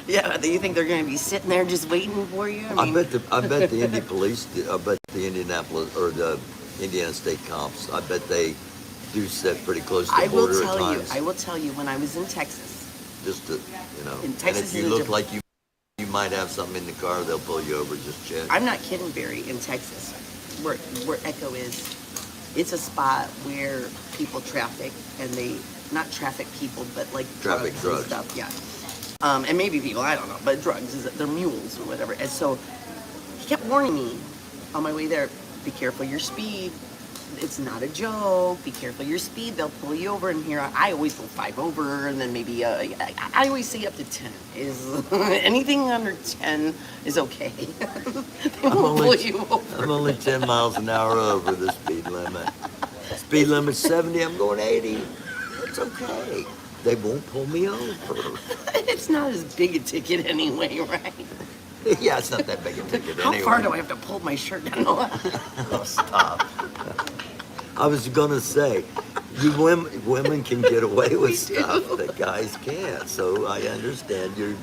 Yeah, do you think they're going to be sitting there just waiting for you? I bet the Indy police, I bet the Indianapolis or the Indiana State cops, I bet they do sit pretty close to the border at times. I will tell you, when I was in Texas. Just to, In Texas, and if you look like you might have something in the car, they'll pull you over, just check. I'm not kidding, Barry. In Texas, where Echo is, it's a spot where people traffic, and they not traffic people, but like Traffic drugs. and stuff. Yeah. And maybe people, I don't know, but drugs, they're mules or whatever. And so he kept warning me on my way there, be careful your speed. It's not a joke. Be careful your speed. They'll pull you over. And here, I always go 5 over, and then maybe, I always say up to 10 is, anything under 10 is okay. They won't pull you over. I'm only 10 miles an hour over the speed limit. Speed limit's 70, I'm going 80. It's okay. They won't pull me over. It's not as big a ticket anyway, right? Yeah, it's not that big a ticket How anyway. far do I have to pull my shirt down? Oh, stop. I was gonna say, women can get away with stuff that guys can't. So I understand you.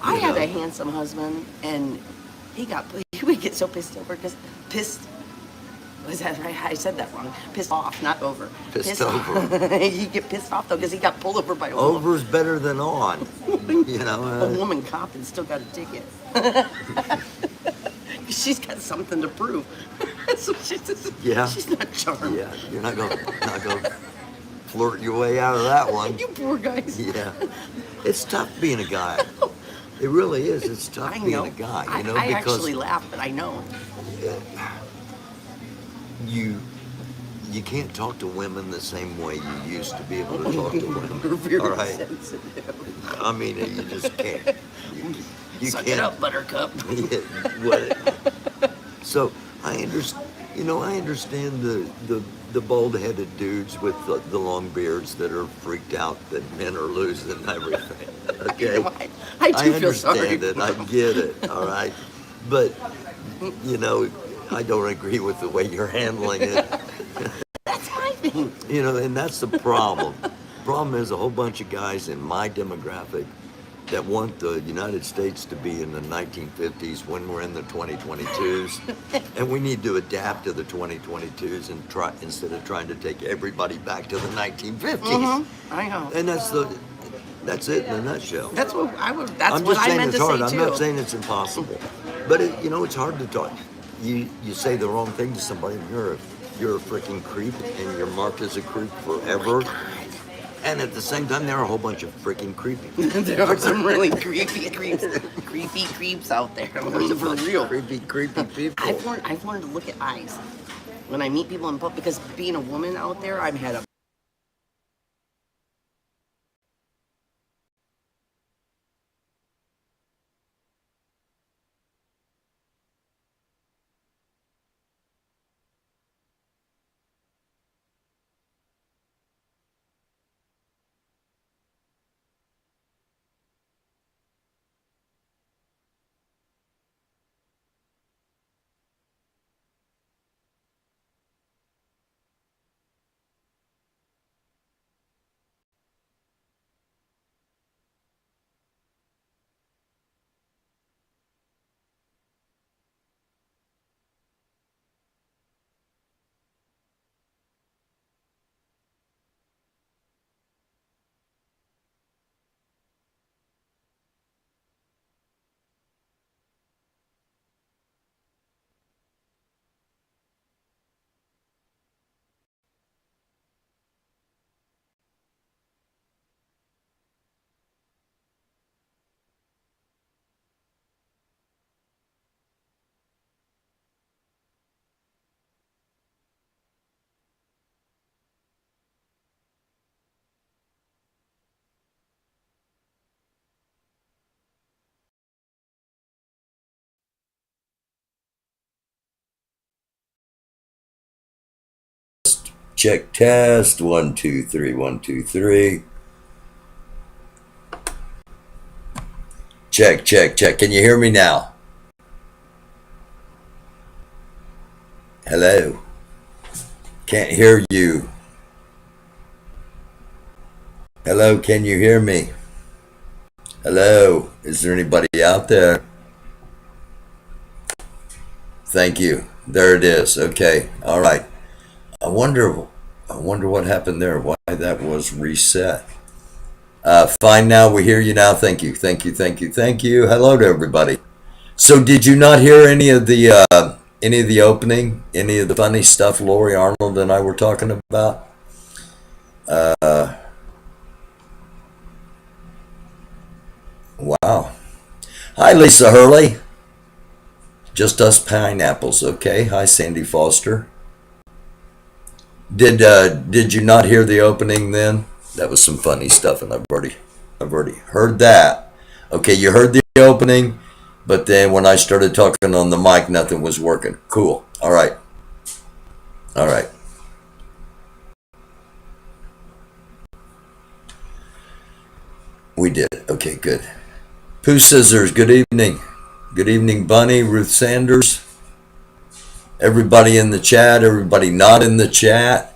I had a handsome husband, and he would get so pissed over because was that right? I said that wrong. Pissed off, not over. Pissed over. He'd get pissed off though because he got pulled over by a woman. Over's better than on. A woman cop and still got a ticket. She's got something to prove. So she's not charmed. Yeah, you're not gonna flirt your way out of that one. You poor guys. Yeah, it's tough being a guy. It really is. It's tough being a guy. I because actually laugh, but I know. You can't talk to women the same way you used to be able to talk to women. We're very all right? sensitive. I mean, you just can't. You Suck can't. it up, Buttercup. So I understand. I understand the bald-headed dudes with the long beards that are freaked out that men are losing everything. Okay, I do feel sorry. understand it. I get it. All right, but I don't agree with the way you're handling it. That's my thing. And that's the problem. Problem is a whole bunch of guys in my demographic that want the United States to be in the 1950s when we're in the 2022s, and we need to adapt to the 2022s and try instead of trying to take everybody back to the 1950s. I know. And that's it in a nutshell. That's what I would. That's I'm what just I saying meant it's to hard. say I'm too. not saying it's impossible, but it's hard to talk. You say the wrong thing to somebody, and you're a freaking creep, and you're marked as a creep forever. And at the same time, there are a whole bunch of freaking creepy people. There are some really creepy creeps out there. For real. Creepy people. I've learned to look at eyes when I meet people in public, because being a woman out there, I've had a Check test 1 2 3 1 2 3. Check. Can you hear me now? Hello. Can't hear you. Hello, can you hear me? Hello. Is there anybody out there? Thank you. There it is. Okay. All right. I wonder what happened there. Why that was reset. Fine now. We hear you now. Thank you. Thank you. Thank you. Thank you. Hello to everybody. So, did you not hear any of the opening? Any of the funny stuff Lori Arnold and I were talking about? Wow. Hi, Lisa Hurley. Just us pineapples, okay? Hi, Sandy Foster. Did you not hear the opening then? That was some funny stuff, and I've already heard that. Okay, you heard the opening, but then when I started talking on the mic, nothing was working. Cool. All right. All right. We did. Okay, good. Pooh Scissors, good evening. Good evening, Bunny, Ruth Sanders, everybody in the chat, everybody not in the chat.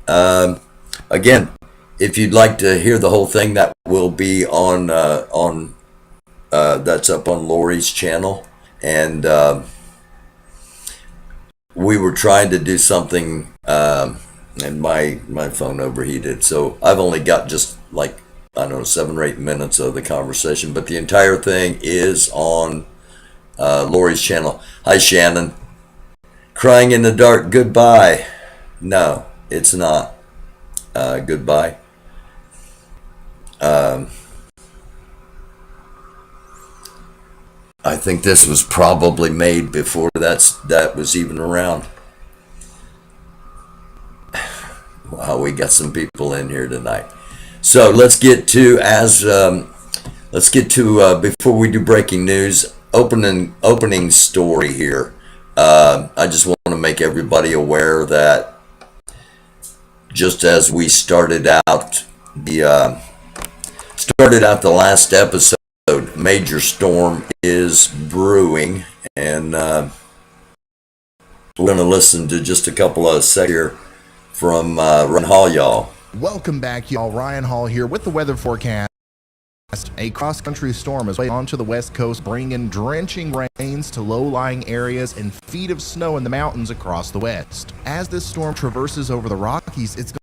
Again, if you'd like to hear the whole thing, that will be on that's up on Lori's channel. And we were trying to do something, and my phone overheated. So I've only got just like, I don't know, 7 or 8 minutes of the conversation, but the entire thing is on Lori's channel. Hi, Shannon. Crying in the dark, goodbye. No, it's not. Goodbye. I think this was probably made before that was even around. Wow, we got some people in here tonight. So let's get to before we do breaking news. Opening story here. I just want to make everybody aware that just as we started out the last episode, major storm is brewing, and we're going to listen to just a couple of seconds here from Ryan Hall, y'all. Welcome back, y'all. Ryan Hall here with the weather forecast. A cross-country storm is way onto the west coast, bringing drenching rains to low-lying areas and feet of snow in the mountains across the west. As this storm traverses over the Rockies, it's going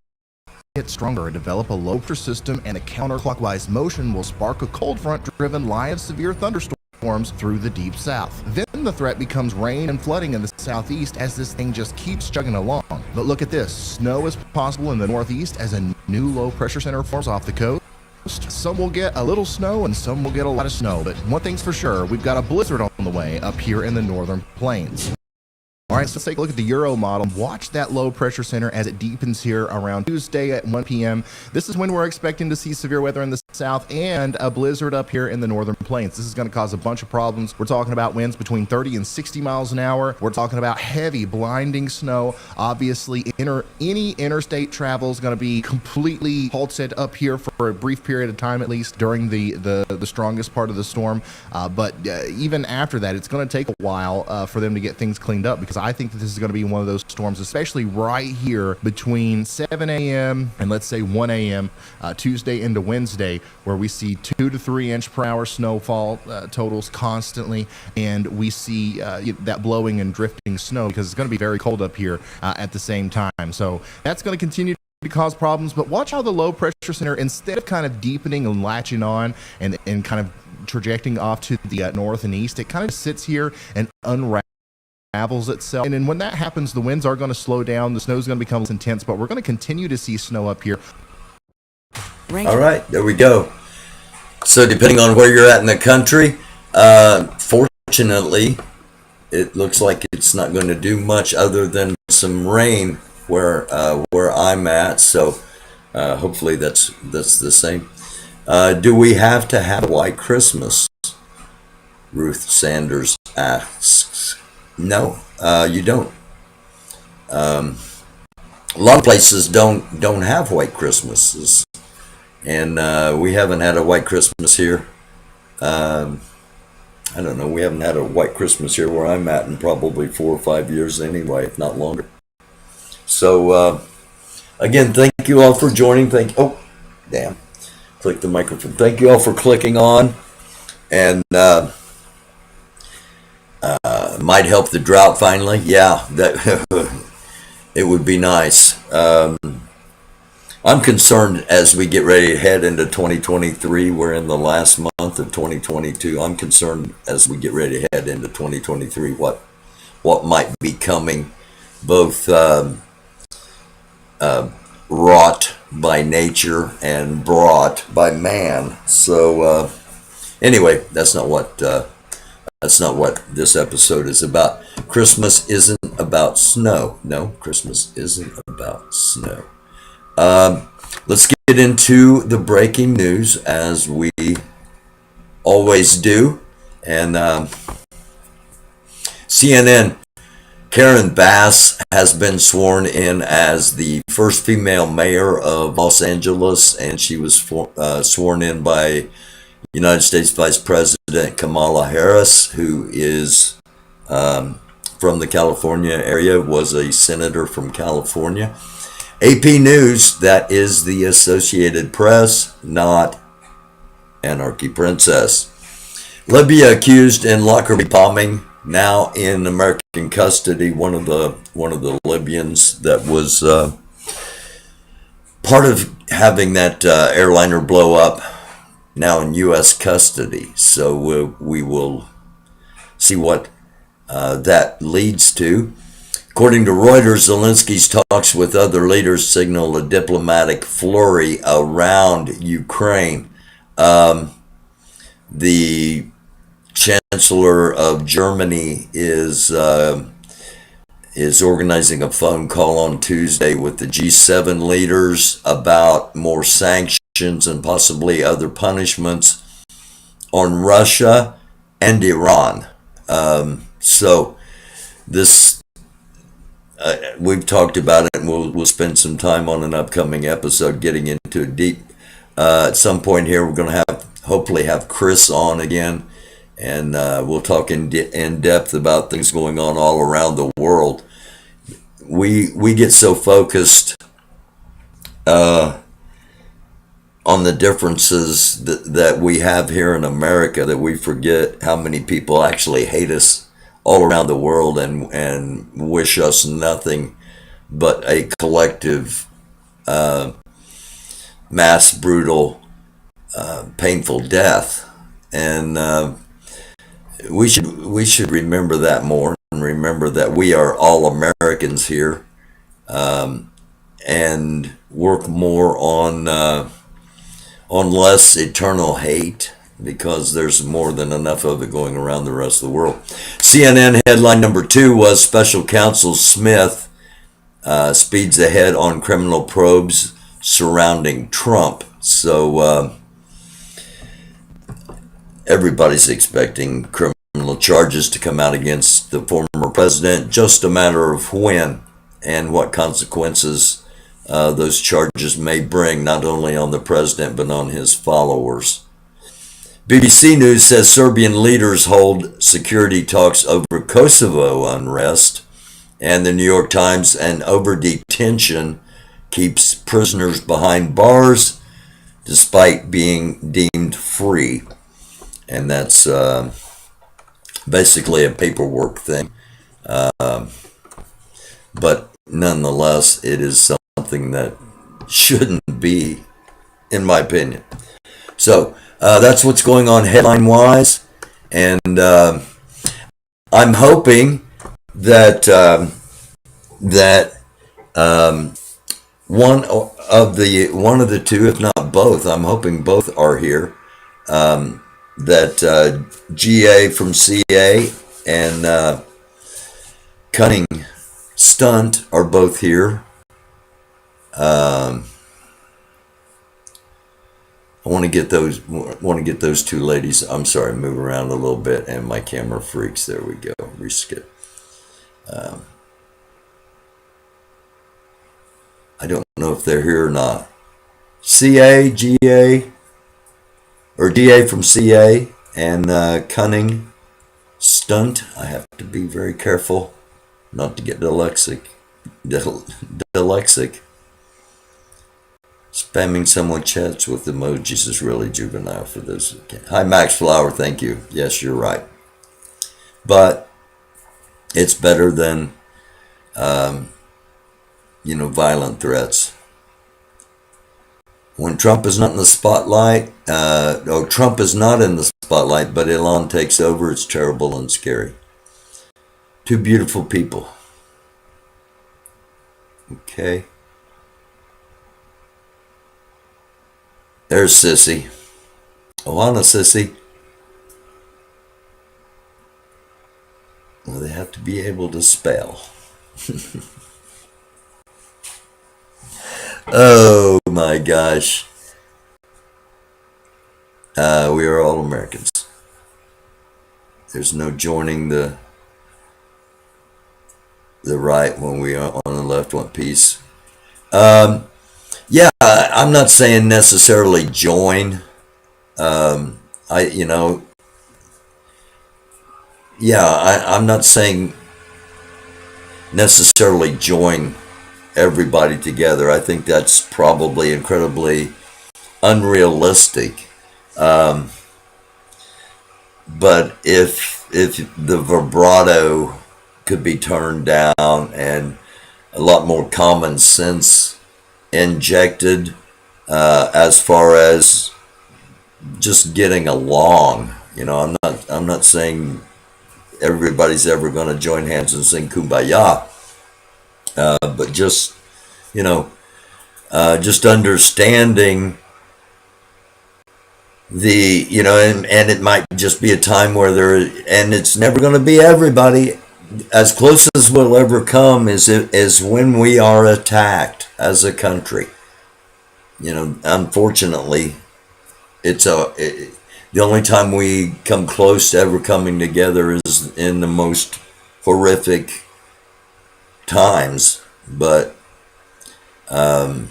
to get stronger and develop a low-pressure system, and a counterclockwise motion will spark a cold front-driven line of severe thunderstorms through the deep south. Then the threat becomes rain and flooding in the southeast as this thing just keeps chugging along. But look at this. Snow is possible in the northeast as a new low-pressure center forms off the coast. Some will get a little snow and some will get a lot of snow, but one thing's for sure, we've got a blizzard on the way up here in the northern plains. All right, so let's take a look at the Euro model. Watch that low pressure center as it deepens here around Tuesday at 1 p.m. This is when we're expecting to see severe weather in the south and a blizzard up here in the northern plains. This is going to cause a bunch of problems. We're talking about winds between 30 and 60 miles an hour. We're talking about heavy, blinding snow. Obviously, any interstate travel is going to be completely halted up here for a brief period of time, at least during the strongest part of the storm. But even after that, it's going to take a while for them to get things cleaned up, because I think that this is going to be one of those storms, especially right here between 7 a.m. and let's say 1 a.m. Tuesday into Wednesday, where we see 2 to 3 inch per hour snowfall totals constantly, and we see that blowing and drifting snow, because it's going to be very cold up here at the same time. So that's going to continue to cause problems. But watch how the low pressure center, instead of kind of deepening and latching on and kind of trajecting off to the north and east, it kind of sits here and unravels itself. And then when that happens, the winds are going to slow down, the snow is going to become less intense, but we're going to continue to see snow up here. All right, there we go. So depending on where you're at in the country, fortunately, it looks like it's not going to do much other than some rain where I'm at. So hopefully that's the same. Do we have to have a white Christmas? Ruth Sanders asks. No, you don't. A lot of places don't have white Christmases, and we haven't had a white Christmas here. I don't know. We haven't had a white Christmas here where I'm at in probably 4 or 5 years anyway, if not longer. So again, thank you all for joining. Click the microphone. Thank you all for clicking on, and might help the drought finally. Yeah, that it would be nice. I'm concerned as we get ready to head into 2023. We're in the last month of 2022. I'm concerned as we get ready to head into 2023 what might be coming, both wrought by nature and brought by man. So anyway, that's not what this episode is about. Christmas isn't about snow. No, Christmas isn't about snow. Let's get into the breaking news as we always do. And CNN, Karen Bass has been sworn in as the first female mayor of Los Angeles, and she was sworn in by United States Vice President Kamala Harris, who is from the California area, was a senator from California. AP News, that is the Associated Press, not Anarchy Princess. Libya accused in Lockerbie bombing, now in American custody. One of the Libyans that was part of having that airliner blow up, now in U.S. custody. So we will see what that leads to. According to Reuters, Zelensky's talks with other leaders signal a diplomatic flurry around Ukraine. The Chancellor of Germany is organizing a phone call on Tuesday with the G7 leaders about more sanctions and possibly other punishments on Russia and Iran. So this. We've talked about it, and we'll spend some time on an upcoming episode getting into it deep. At some point here, we're going to hopefully have Chris on again, and we'll talk in depth about things going on all around the world. We get so focused on the differences that we have here in America that we forget how many people actually hate us all around the world and wish us nothing but a collective, mass, brutal, painful death. And we should remember that more, and remember that we are all Americans here, and work more on less eternal hate, because there's more than enough of it going around the rest of the world. CNN headline number 2 was Special Counsel Smith speeds ahead on criminal probes surrounding Trump. So everybody's expecting criminal charges to come out against the former president, just a matter of when and what consequences those charges may bring, not only on the president but on his followers. BBC News says Serbian leaders hold security talks over Kosovo unrest, and the New York Times, an over-detention keeps prisoners behind bars despite being deemed free. And that's basically a paperwork thing. But nonetheless, it is something that shouldn't be, in my opinion. So that's what's going on headline-wise, and I'm hoping that one of the two, if not both, I'm hoping both are here. That GA from CA and Cunning Stunt are both here. I want to get those two ladies. I'm sorry, move around a little bit, and my camera freaks. There we go. Reskip. I don't know if they're here or not. CA, GA, or DA from CA, and Cunning Stunt. I have to be very careful not to get dyslexic. Spamming someone chats with emojis is really juvenile for this. Hi, Max Flower. Thank you. Yes, you're right. But it's better than, violent threats. When Trump is not in the spotlight, Trump is not in the spotlight, but Elon takes over, it's terrible and scary. Two beautiful people. Okay. There's Sissy. Ohana, Sissy. Well, they have to be able to spell. Oh my gosh. We are all Americans. There's no joining the right when we are on the left want peace. Yeah, I'm not saying necessarily join. I'm not saying necessarily join everybody together. I think that's probably incredibly unrealistic. But if the vibrato could be turned down and a lot more common sense injected, as far as just getting along, I'm not saying everybody's ever going to join hands and sing Kumbaya, but just just understanding and it might just be a time where and it's never going to be everybody. As close as we'll ever come is when we are attacked as a country. Unfortunately, the only time we come close to ever coming together is in the most horrific times. But I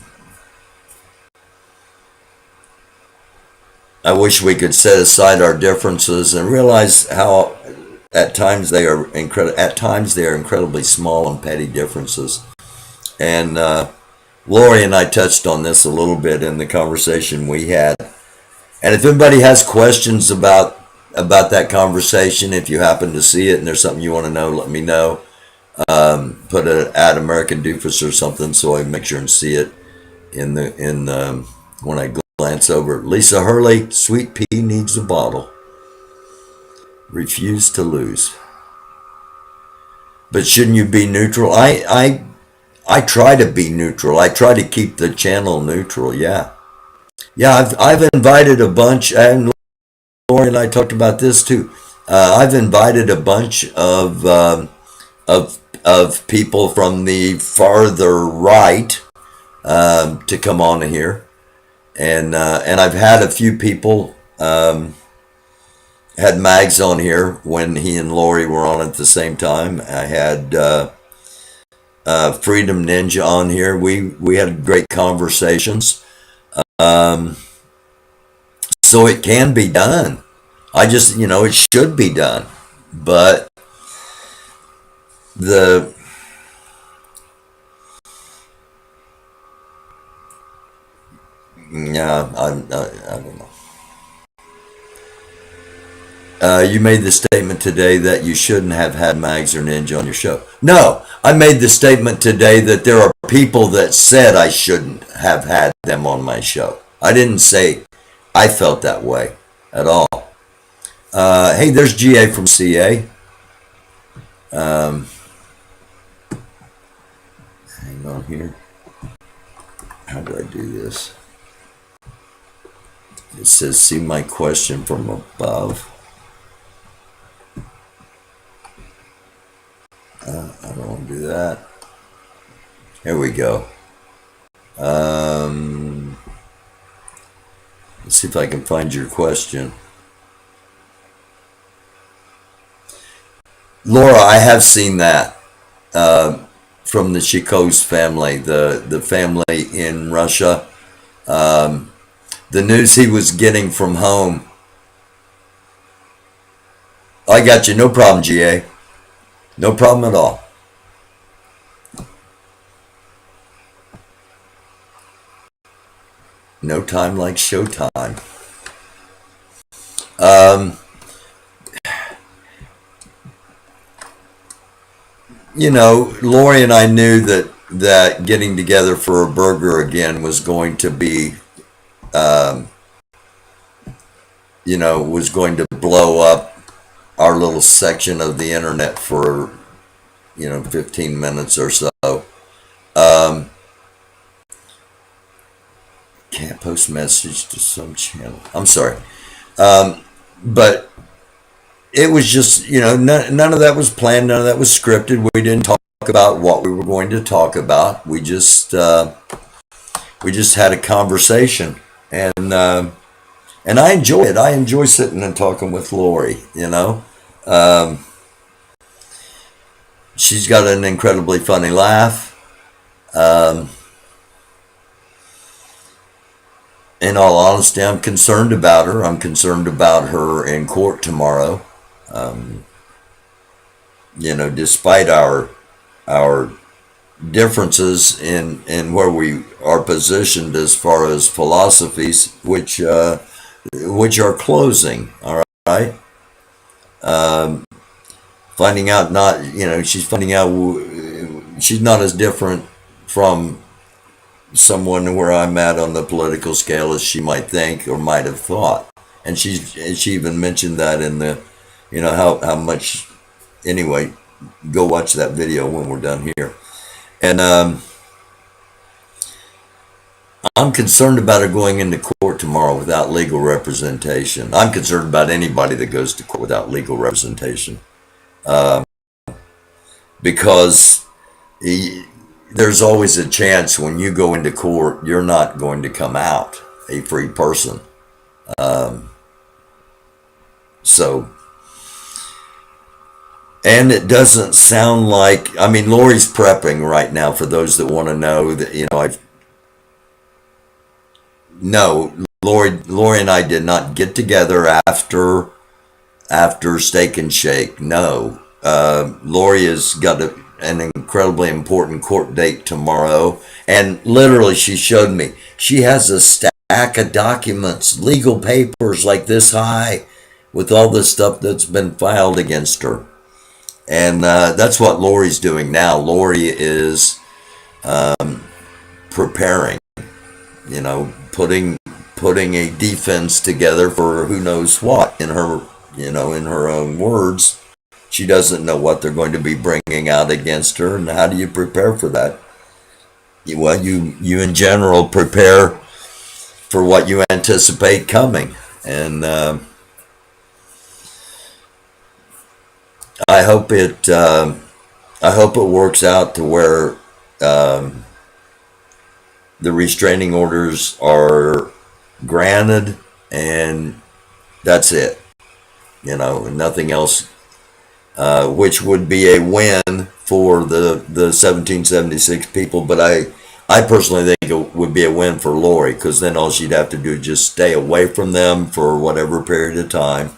wish we could set aside our differences and realize how at times they are incredibly small and petty differences. And Lori and I touched on this a little bit in the conversation we had. And if anybody has questions about that conversation, if you happen to see it and there's something you want to know, let me know. Put an @americandufus or something so I make sure and see it when I glance over. Lisa Hurley, Sweet Pea needs a bottle. Refuse to lose. But shouldn't you be neutral? I try to be neutral. I try to keep the channel neutral. Yeah. I've invited a bunch, and Lori and I talked about this too. I've invited a bunch of people from the farther right to come on here, and I've had a few people. Had Mags on here when he and Lori were on at the same time. I had Freedom Ninja on here. We had great conversations. So it can be done. I just, it should be done. But I don't know. You made the statement today that you shouldn't have had Mags or Ninja on your show. No, I made the statement today that there are people that said I shouldn't have had them on my show. I didn't say I felt that way at all. Hey, there's GA from CA. Hang on here. How do I do this? It says, see my question from above. I don't want to do that. Here we go. Let's see if I can find your question. Laura, I have seen that from the Chikos family, the family in Russia. The news he was getting from home. I got you. No problem, GA. No problem at all. No time like showtime. Um, you know, Lori and I knew that getting together for a burger again was going to be, you know, was going to blow up our little section of the internet for, 15 minutes or so. Can't post message to some channel. I'm sorry. But it was just, none of that was planned. None of that was scripted. We didn't talk about what we were going to talk about. We just had a conversation, and I enjoy it. I enjoy sitting and talking with Lori. She's got an incredibly funny laugh. In all honesty, I'm concerned about her. I'm concerned about her in court tomorrow. Despite our differences in where we are positioned as far as philosophies, which are closing. All right. Finding out she's finding out she's not as different from someone where I'm at on the political scale as she might think or might have thought. And she even mentioned that in the, how much, anyway, go watch that video when we're done here. And I'm concerned about her going into court tomorrow without legal representation. I'm concerned about anybody that goes to court without legal representation. Because there's always a chance when you go into court, you're not going to come out a free person. And it doesn't sound like, Lori's prepping right now for those that want to know that, Lori and I did not get together after Steak and Shake. No. Lori has got an incredibly important court date tomorrow, and literally she showed me she has a stack of documents, legal papers like this high with all the stuff that's been filed against her. And that's what Lori's doing now. Lori is preparing, putting a defense together for who knows what. In her own words, she doesn't know what they're going to be bringing out against her, and how do you prepare for that? Well, you in general prepare for what you anticipate coming, and I hope it works out to where the restraining orders are granted, and that's it. Nothing else. Which would be a win for the 1776 people, but I personally think it would be a win for Lori, because then all she'd have to do is just stay away from them for whatever period of time,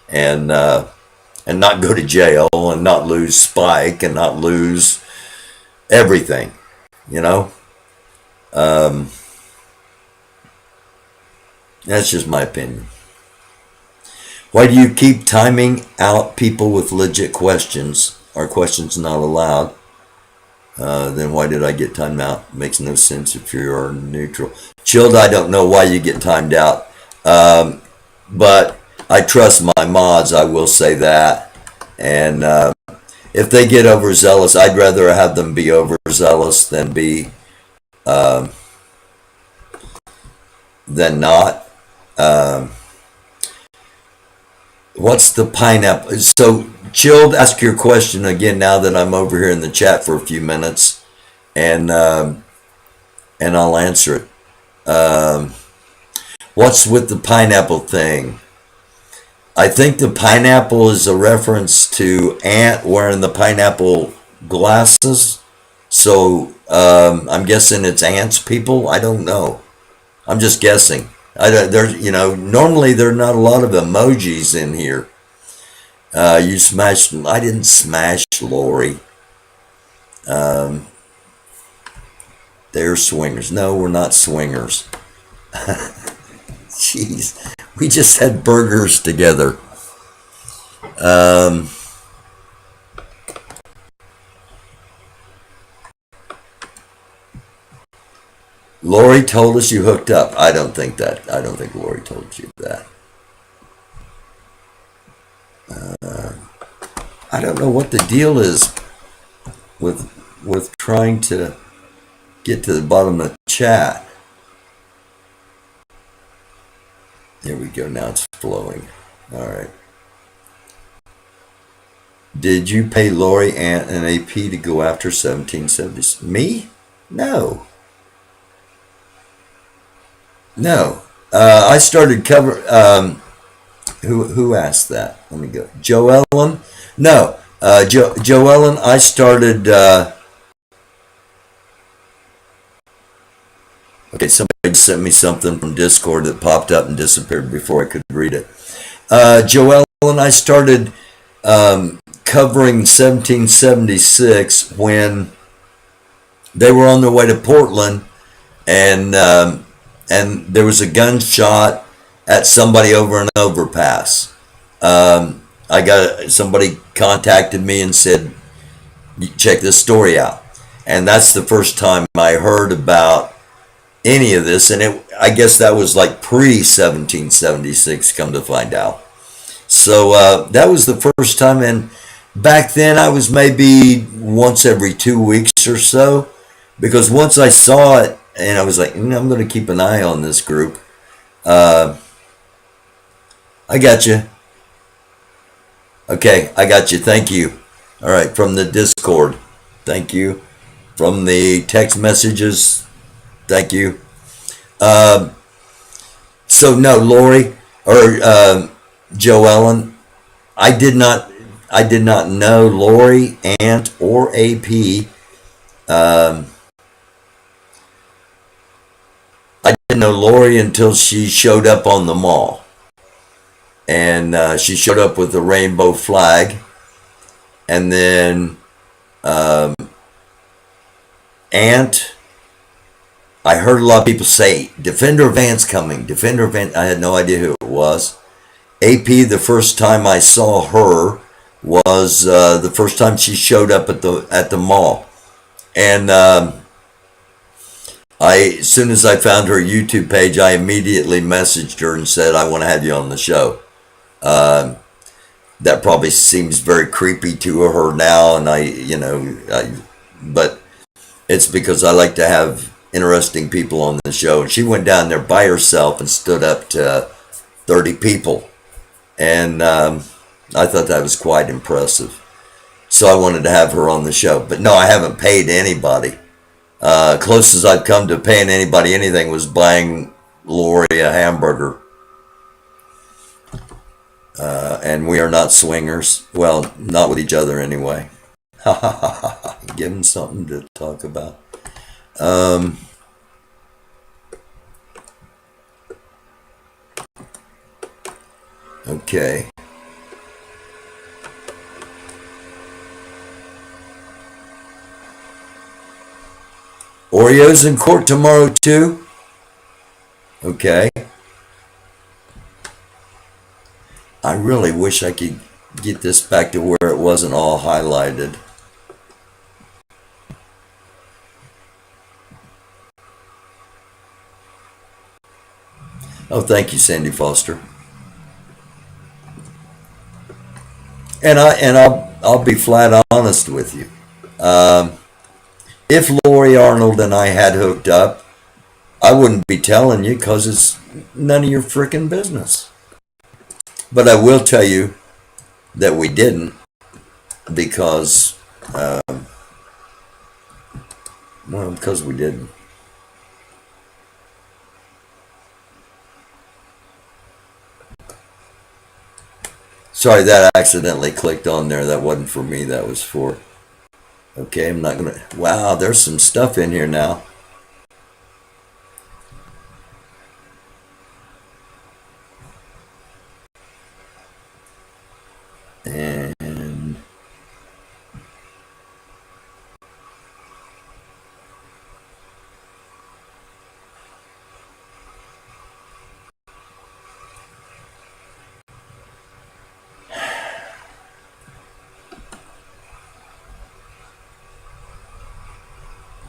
and not go to jail, and not lose Spike, and not lose everything, That's just my opinion. Why do you keep timing out people with legit questions? Are questions not allowed? Then why did I get timed out? Makes no sense if you're neutral. Chilled, I don't know why you get timed out. But I trust my mods, I will say that. And if they get overzealous, I'd rather have them be overzealous than not. What's the pineapple? So, Chilled, ask your question again now that I'm over here in the chat for a few minutes, and I'll answer it. What's with the pineapple thing? I think the pineapple is a reference to Ant wearing the pineapple glasses. So, I'm guessing it's Ant's people. I don't know. I'm just guessing. Normally there are not a lot of emojis in here. You smashed. I didn't smash Lori. They're swingers. No, we're not swingers. Jeez, we just had burgers together. Lori told us you hooked up. I don't think that. I don't think Lori told you that. I don't know what the deal is with trying to get to the bottom of the chat. There we go. Now it's flowing. All right. Did you pay Lori and an AP to go after 1770s? Me? No. No. I started cover. Who asked that? Let me go. Joe Ellen? No. Joe Ellen, I started. Okay, somebody sent me something from Discord that popped up and disappeared before I could read it. Joe Ellen, I started covering 1776 when they were on their way to Portland, and there was a gunshot at somebody over an overpass. Somebody contacted me and said, check this story out. And that's the first time I heard about any of this. And I guess that was like pre-1776, come to find out. So that was the first time. And back then I was maybe once every 2 weeks or so. Because once I saw it, and I was like, I'm going to keep an eye on this group. I got you. Okay, I got you. Thank you. All right, from the Discord. Thank you. From the text messages. Thank you. So no, Lori or Joe Ellen, I did not know Lori, Ant, or AP. I didn't know Lori until she showed up on the mall. And she showed up with the rainbow flag. And then Ant, I heard a lot of people say, Defender Van's coming. Defender Van, I had no idea who it was. AP, the first time I saw her was the first time she showed up at the mall. And as soon as I found her YouTube page, I immediately messaged her and said, I want to have you on the show. That probably seems very creepy to her now, and but it's because I like to have interesting people on the show. And she went down there by herself and stood up to 30 people, and I thought that was quite impressive. So I wanted to have her on the show. But no, I haven't paid anybody. Closest I've come to paying anybody anything was buying Lori a hamburger. And we are not swingers. Well, not with each other anyway. Give them something to talk about. Okay. Oreos in court tomorrow too? Okay. I really wish I could get this back to where it wasn't all highlighted. Oh, thank you, Sandy Foster. And I'll be flat honest with you. If Lori Arnold and I had hooked up, I wouldn't be telling you because it's none of your freaking business. But I will tell you that we didn't because we didn't. Sorry, that accidentally clicked on there. That wasn't for me. That was for... Okay, I'm not going to... Wow, there's some stuff in here now. And...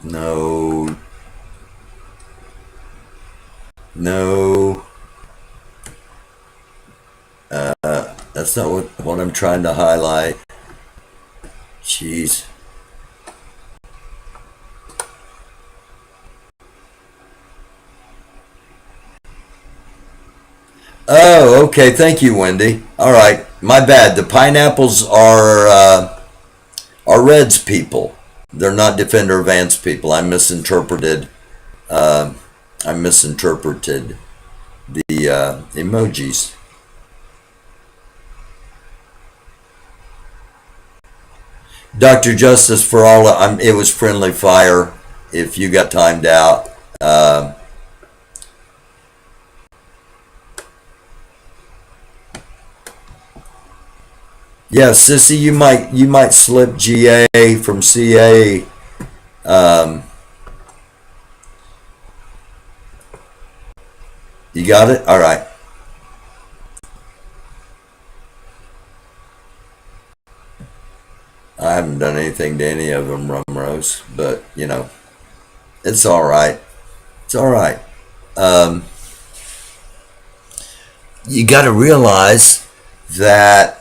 No. No. That's not what I'm trying to highlight. Jeez. Oh, okay. Thank you, Wendy. All right. My bad. The pineapples are Reds people. They're not Defender of Ants people. I misinterpreted. I misinterpreted the emojis. Dr. Justice for all. It was friendly fire. If you got timed out. Yeah, Sissy, you might slip GA from CA. You got it? All right. I haven't done anything to any of them, Rumrose, but you know, it's all right. It's all right. You got to realize that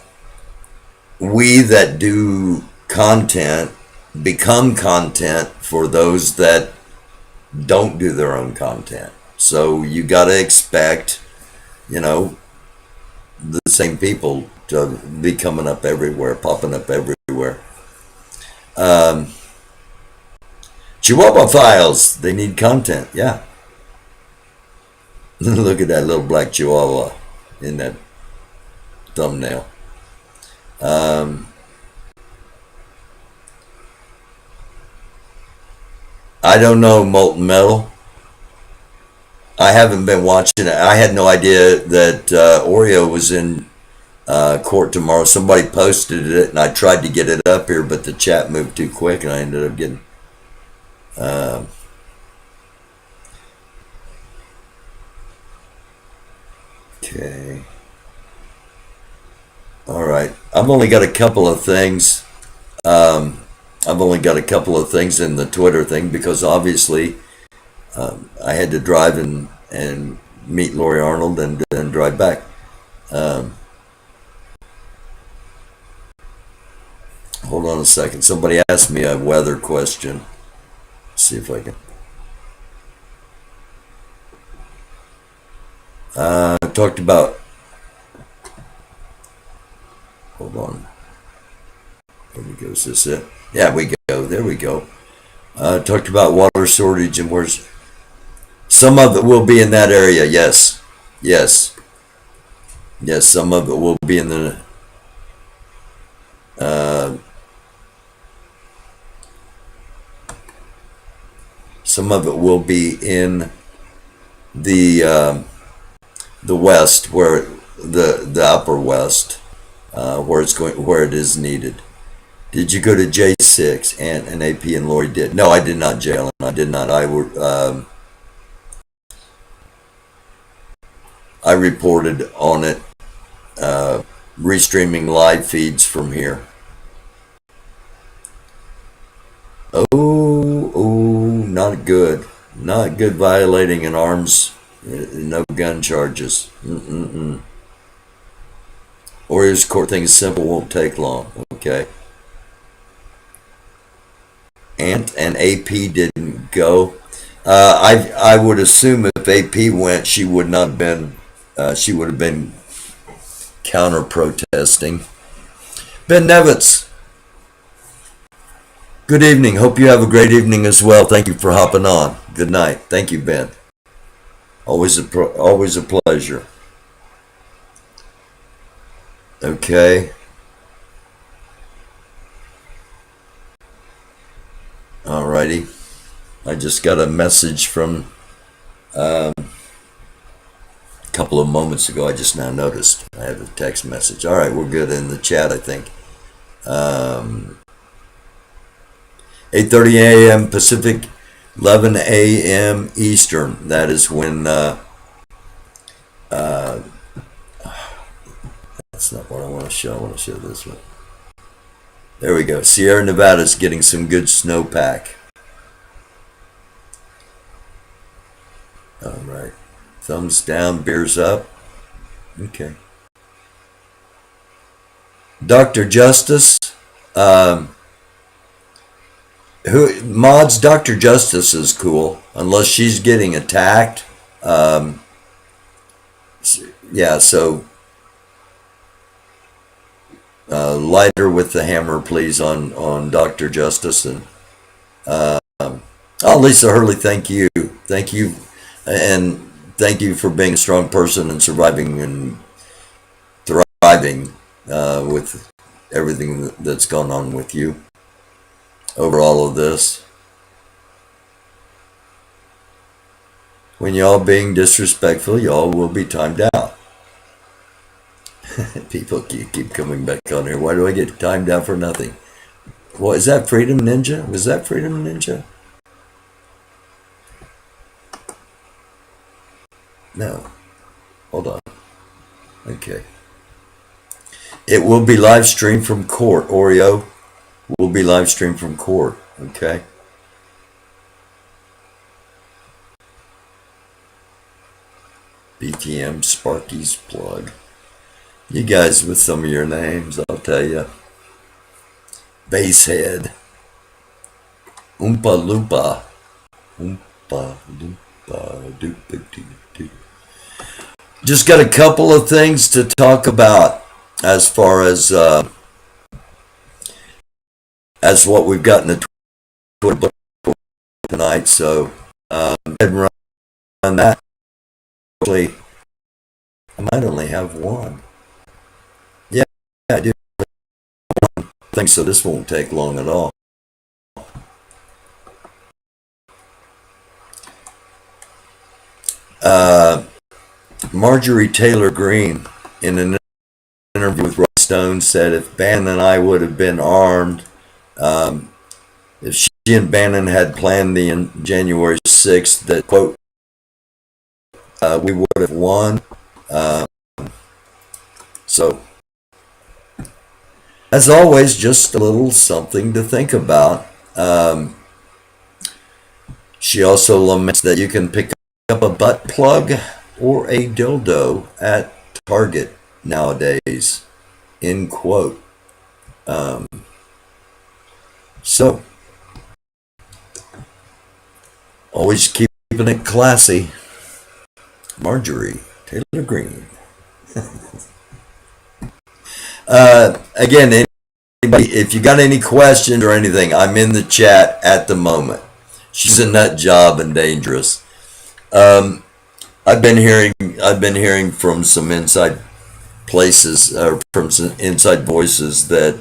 we that do content become content for those that don't do their own content. So you got to expect, you know, the same people to be coming up everywhere, popping up everywhere. Chihuahua Files, they need content, yeah. Look at that little black Chihuahua in that thumbnail. I don't know, Molten Metal. I haven't been watching it. I had no idea that Oreo was in court tomorrow. Somebody posted it, and I tried to get it up here, but the chat moved too quick, and I ended up getting. Okay. All right. I've only got a couple of things. I've only got a couple of things in the Twitter thing because obviously I had to drive and meet Lori Arnold and then drive back. Hold on a second. Somebody asked me a weather question. Let's see if I can. Talked about. Hold on. There we go. Is this it? Yeah, we go. There we go. Talked about water shortage and where's some of it will be in that area. Yes, yes, yes. Some of it will be in the. Some of it will be in the west, where the upper west, where it's going, where it is needed. Did you go to J6 and AP and Lori did? No, I did not, Jalen. I did not. I reported on it, restreaming live feeds from here. Oh, not good. Not good violating an arms, no gun charges. Orioles court thing is simple, won't take long. Okay. Ant and AP didn't go. I would assume if AP went, she would not have been. She would have been counter protesting. Ben Nevitz. Good evening. Hope you have a great evening as well. Thank you for hopping on. Good night. Thank you, Ben. Always a pleasure. Okay. Alrighty. I just got a message from a couple of moments ago. I just now noticed. I have a text message. All right, we're good in the chat, I think. 8:30 a.m. Pacific, 11 a.m. Eastern. That is when. That's not what I want to show. I want to show this one. There we go. Sierra Nevada is getting some good snowpack. Thumbs down, beers up. Okay. Dr. Justice, mods, Dr. Justice is cool, unless she's getting attacked. Yeah, so lighter with the hammer, please, on Dr. Justice. And Lisa Hurley, thank you. Thank you. And thank you for being a strong person and surviving and thriving with everything that's gone on with you over all of this. When y'all being disrespectful, y'all will be timed out. People keep coming back on here. Why do I get timed out for nothing? What is that, Freedom Ninja? Was that Freedom Ninja? No. Hold on. Okay. It will be live streamed from court. Oreo will be live streamed from court. Okay. BTM Sparky's plug. You guys with some of your names, I'll tell you. Basehead. Oompa Loompa. Oompa Loompa. Doopa doo doo. Just got a couple of things to talk about as far as what we've got in the Twitter book tonight. So go ahead and run that. Actually, I might only have one. Yeah, I do. I think so. This won't take long at all. Marjorie Taylor Greene, in an interview with Rolling Stone, said if Bannon and I would have been armed, if she and Bannon had planned the January 6th, that, quote, we would have won. So, as always, just a little something to think about. She also laments that you can pick up a butt plug or a dildo at Target nowadays, end quote. So, always keeping it classy. Marjorie Taylor Greene. Again, anybody, if you got any questions or anything, I'm in the chat at the moment. She's a nut job and dangerous. I've been hearing from some inside places, from some inside voices that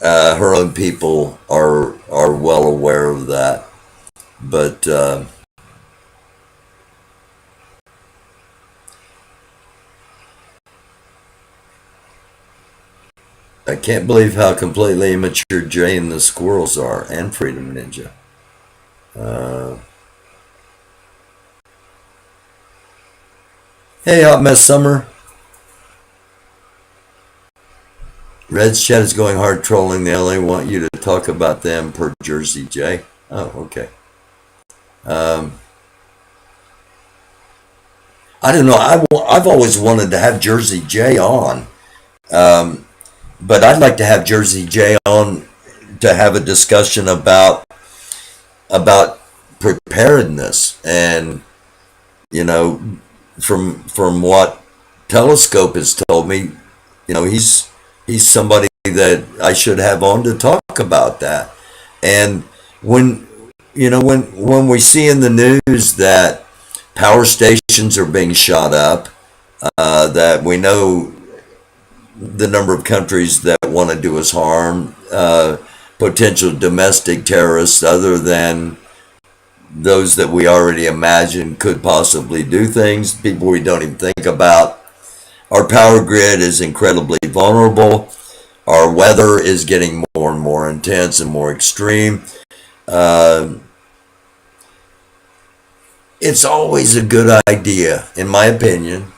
her own people are well aware of that, but I can't believe how completely immature Jay and the Squirrels are, and Freedom Ninja. Hey, Hot Mess Summer. Red's chat is going hard trolling the LA. Want you to talk about them per Jersey, Jay. Oh, okay. I don't know. I've always wanted to have Jersey Jay on. But I'd like to have Jersey Jay on to have a discussion about preparedness, and from what Telescope has told me, he's somebody that I should have on to talk about that. And when we see in the news that power stations are being shot up, that we know the number of countries that want to do us harm, potential domestic terrorists other than those that we already imagine could possibly do things, people we don't even think about. Our power grid is incredibly vulnerable. Our weather is getting more and more intense and more extreme. It's always a good idea, in my opinion,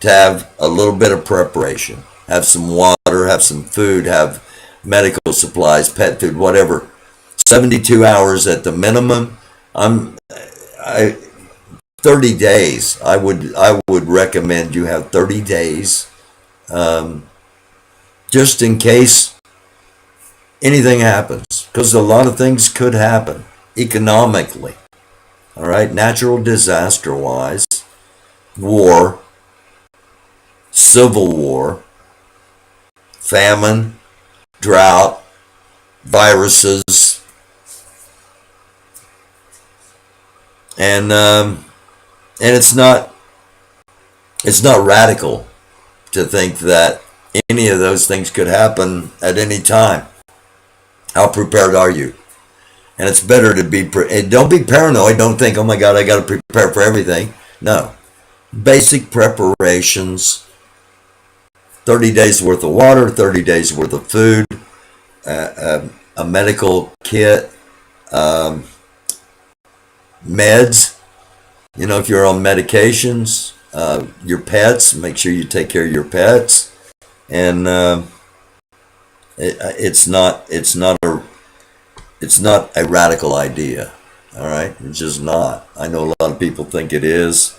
to have a little bit of preparation, have some water, have some food, have medical supplies, pet food, whatever. 72 hours at the minimum. 30 days. I would recommend you have 30 days, just in case anything happens, because a lot of things could happen economically. All right, natural disaster wise, war, civil war, famine, drought, viruses, and it's not radical to think that any of those things could happen at any time. How prepared are you? And it's better to be don't be paranoid. Don't think, oh my God, I got to prepare for everything. No, basic preparations. 30 days worth of water, 30 days worth of food, a medical kit, meds. You know, if you're on medications, your pets, make sure you take care of your pets. And it's not a radical idea. All right, it's just not. I know a lot of people think it is,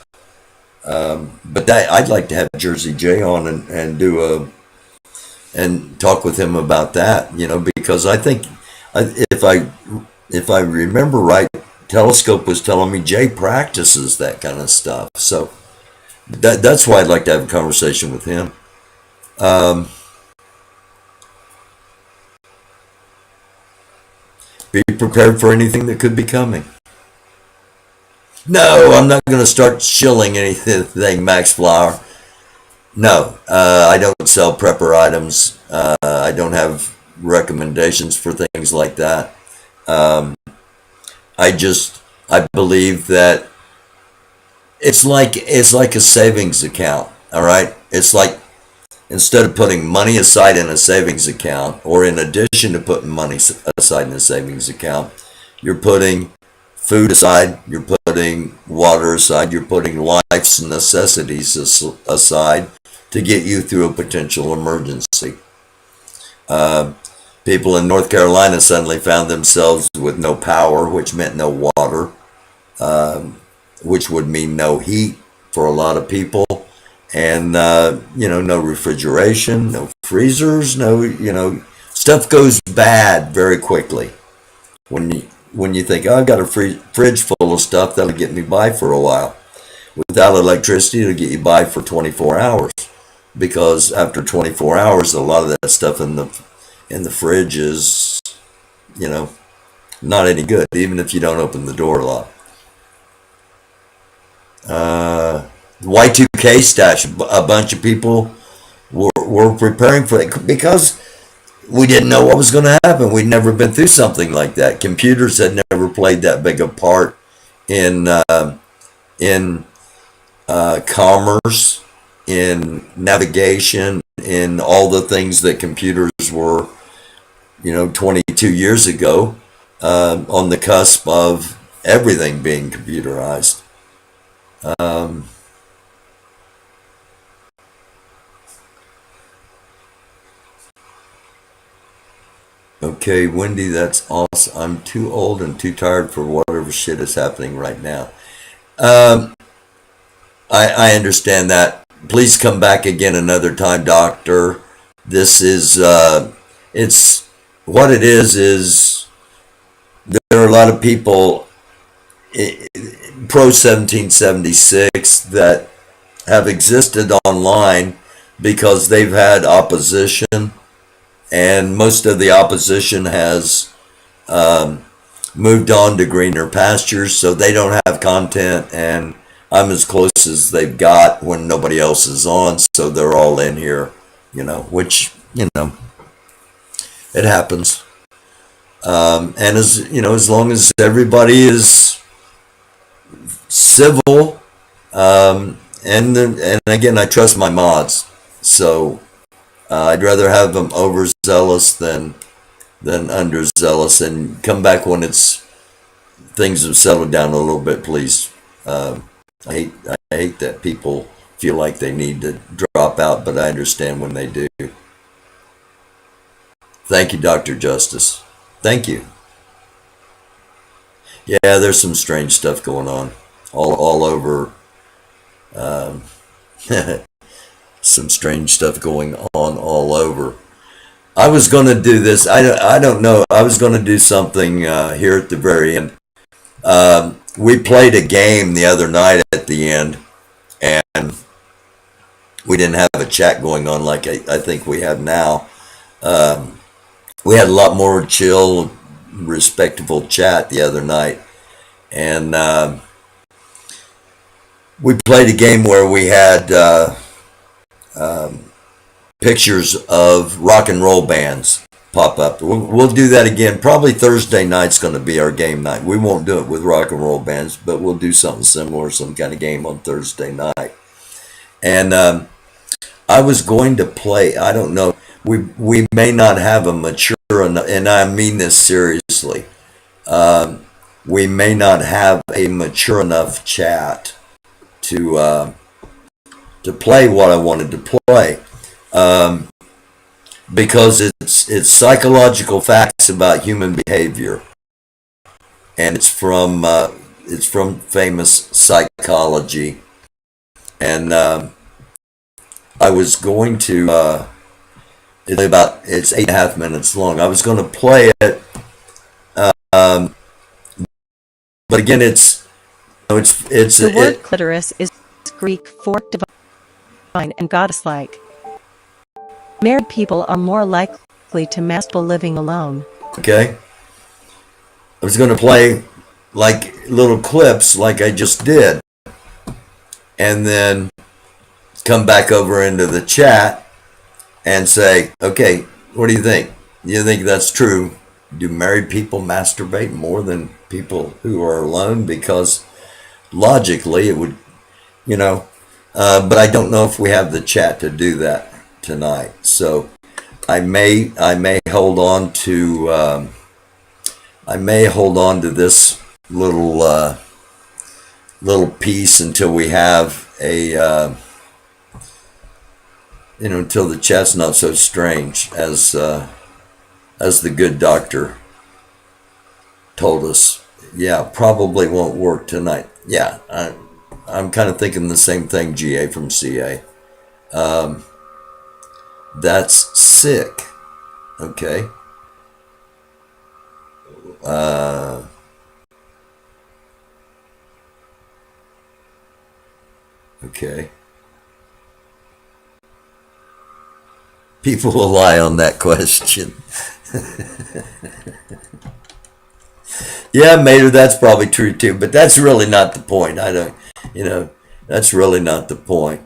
but I'd like to have Jersey J on and talk with him about that. You know, because I think if I remember right, Telescope was telling me Jay practices that kind of stuff. So that's why I'd like to have a conversation with him. Be prepared for anything that could be coming. No, I'm not going to start shilling anything, Max Flower. No, I don't sell prepper items. I don't have recommendations for things like that. I believe that it's like a savings account. All right, it's like, instead of putting money aside in a savings account, or in addition to putting money aside in a savings account, you're putting food aside, you're putting water aside, you're putting life's necessities aside to get you through a potential emergency. People in North Carolina suddenly found themselves with no power, which meant no water, which would mean no heat for a lot of people. And, no refrigeration, no freezers, stuff goes bad very quickly. When you think, oh, I've got a fridge full of stuff that'll get me by for a while. Without electricity, it'll get you by for 24 hours. Because after 24 hours, a lot of that stuff in the fridge is, not any good, even if you don't open the door a lot. Y2K stash, a bunch of people were preparing for it because we didn't know what was going to happen. We'd never been through something like that. Computers had never played that big a part in commerce, in navigation, in all the things that computers were, 22 years ago, on the cusp of everything being computerized. Okay, Wendy, that's awesome. I'm too old and too tired for whatever shit is happening right now. I understand that. Please come back again another time, Doctor. This is, it's, what it is there are a lot of people pro 1776 that have existed online because they've had opposition, and most of the opposition has moved on to greener pastures, so they don't have content, and I'm as close as they've got when nobody else is on, so they're all in here, which, it happens. And as long as everybody is civil, and again, I trust my mods, so I'd rather have them overzealous than underzealous, and come back when things have settled down a little bit, please. I hate that people feel like they need to drop out, but I understand when they do. Thank you, Dr. Justice. Thank you. Yeah, there's some strange stuff going on. all over. Some strange stuff going on all over. I was going to do this. I don't know. I was going to do something here at the very end. We played a game the other night at the end, and we didn't have a chat going on like I think we have now. We had a lot more chill, respectful chat the other night, and we played a game where we had pictures of rock and roll bands pop up. We'll do that again. Probably Thursday night's going to be our game night. We won't do it with rock and roll bands, but we'll do something similar, some kind of game on Thursday night. And I was going to play, I don't know, we may not have a mature enough, and I mean this seriously, we may not have a mature enough chat to play what I wanted to play, because it's psychological facts about human behavior, and it's from famous psychology, and I was going to it's 8.5 minutes long. I was going to play it, but again, it's the word clitoris is Greek for divine and goddess-like. Married people are more likely to masturbate living alone. Okay. I was going to play like little clips like I just did, and then come back over into the chat and say, okay, what do you think? You think that's true? Do married people masturbate more than people who are alone? Because logically it would, but I don't know if we have the chat to do that tonight. So I may hold on to this little piece until we have a until the chat's not so strange as the good doctor told us. Yeah, probably won't work tonight. Yeah, I'm kind of thinking the same thing, GA from CA. That's sick. Okay. Okay. People will lie on that question. Yeah, Mater, that's probably true too, but that's really not the point. That's really not the point.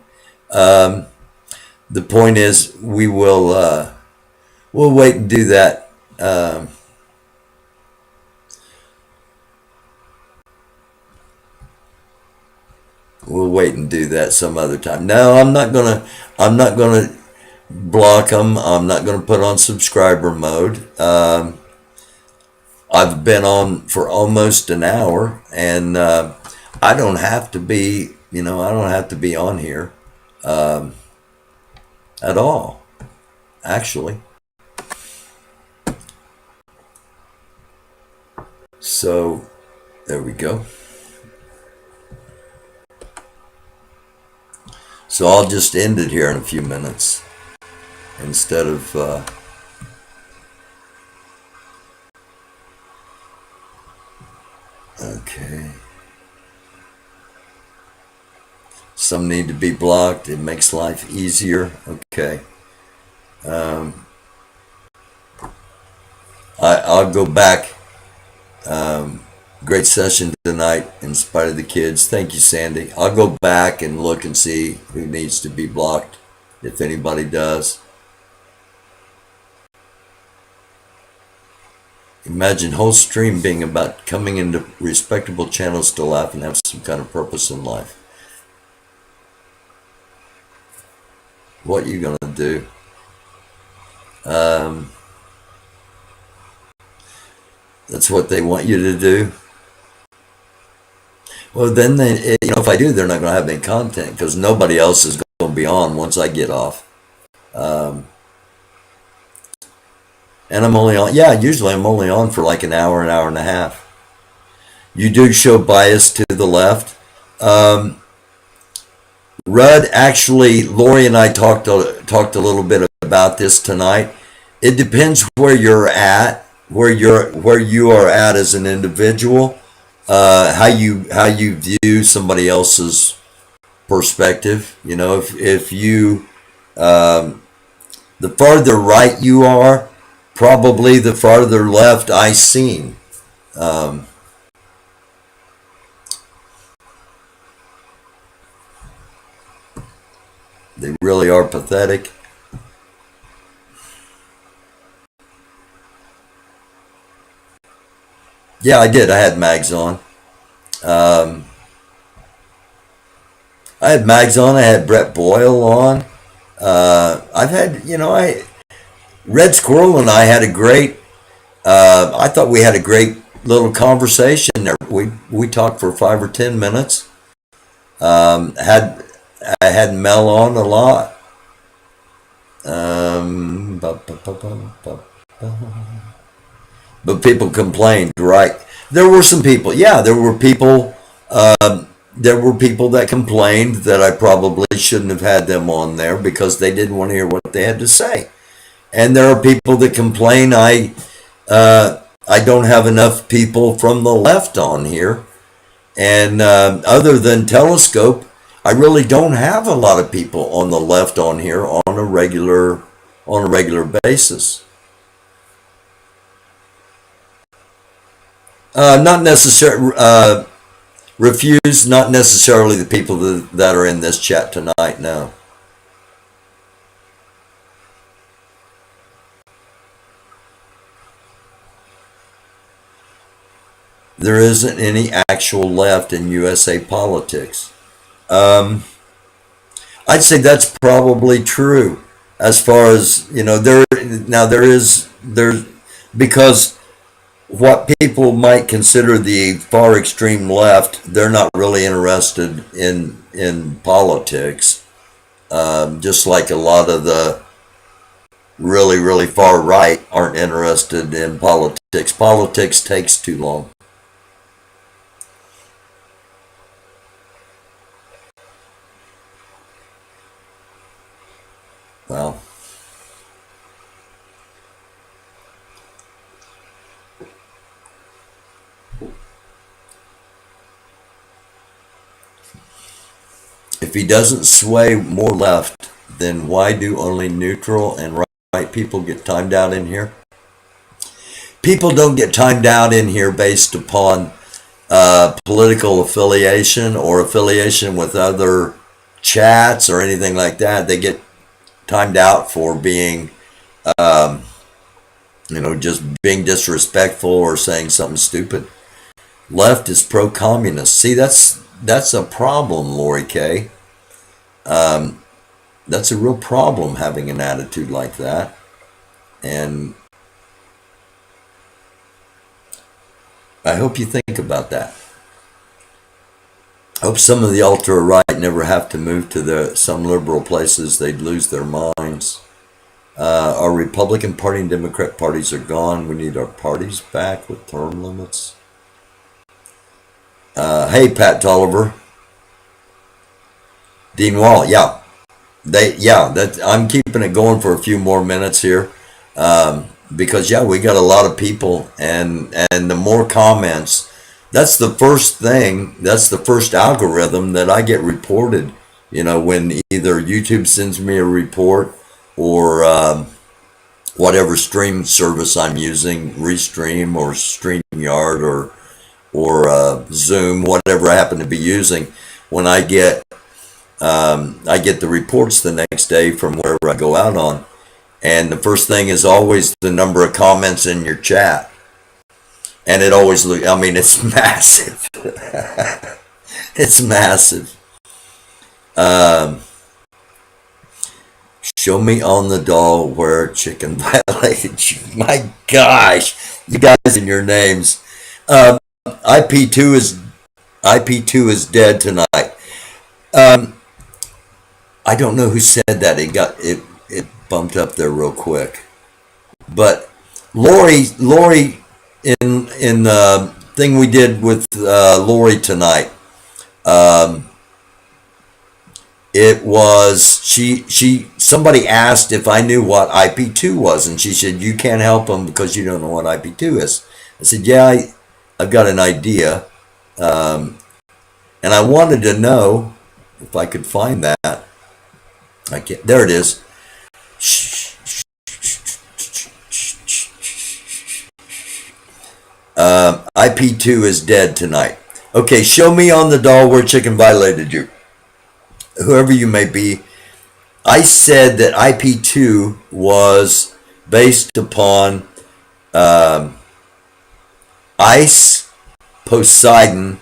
The point is we'll wait and do that. We'll wait and do that some other time. No, I'm not gonna block them. I'm not gonna put on subscriber mode. I've been on for almost an hour, and I don't have to be, I don't have to be on here at all, actually. So there we go. So I'll just end it here in a few minutes instead of okay. Some need to be blocked. It makes life easier. Okay. I'll go back. Great session tonight in spite of the kids. Thank you, Sandy. I'll go back and look and see who needs to be blocked, if anybody does. Imagine whole stream being about coming into respectable channels to laugh and have some kind of purpose in life. What you gonna do? That's what they want you to do. Well, then if I do, they're not going to have any content because nobody else is going to be on once I get off. And I'm only on. Yeah, usually I'm only on for like an hour and a half. You do show bias to the left. Rudd, actually, Lori and I talked a little bit about this tonight. It depends where you're at, where you are at as an individual, how you view somebody else's perspective. You know, if you the farther right you are, probably the farther left I seem. They really are pathetic. Yeah, I did. I had mags on. I had mags on. I had Brett Boyle on. I've had, Red Squirrel and I had a great. I thought we had a great little conversation there. We talked for 5 or 10 minutes. I had Mel on a lot. But people complained, right? There were some people. Yeah, there were people. There were people that complained that I probably shouldn't have had them on there because they didn't want to hear what they had to say. And there are people that complain I don't have enough people from the left on here. And other than Telescope, I really don't have a lot of people on the left on here on a regular basis. Not necessarily refuse. Not necessarily the people that are in this chat tonight. No. There isn't any actual left in USA politics. I'd say that's probably true as far as, there's because what people might consider the far extreme left, they're not really interested in politics. Just like a lot of the really, really far right aren't interested in politics. Politics takes too long. Well, if he doesn't sway more left, then why do only neutral and right people get timed out in here? People don't get timed out in here based upon political affiliation or affiliation with other chats or anything like that. They get timed out for being, just being disrespectful or saying something stupid. Left is pro-communist. See, that's a problem, Lori K. That's a real problem, having an attitude like that. And I hope you think about that. I hope some of the ultra-right never have to move to some liberal places. They'd lose their minds. Our Republican Party and Democrat parties are gone. We need our parties back with term limits. Hey, Pat Tolliver. Dean Wall, yeah. I'm keeping it going for a few more minutes here. Because, we got a lot of people. And the more comments... That's the first thing, that's the first algorithm that I get reported, when either YouTube sends me a report or whatever stream service I'm using, Restream or StreamYard or Zoom, whatever I happen to be using, when I get the reports the next day from wherever I go out on. And the first thing is always the number of comments in your chat. And it always it's massive. It's massive. Show me on the doll where chicken violated you. My gosh, you guys and your names. IP2 is dead tonight. I don't know who said that. It bumped up there real quick. But Lori. In the thing we did with Lori tonight, It was somebody asked if I knew what IP2 was, and she said, you can't help them because you don't know what IP2 is. I said, yeah, I've got an idea, and I wanted to know if I could find that. I can't. There it is. IP2 is dead tonight. Okay, show me on the doll where chicken violated you. Whoever you may be, I said that IP2 was based upon Ice Poseidon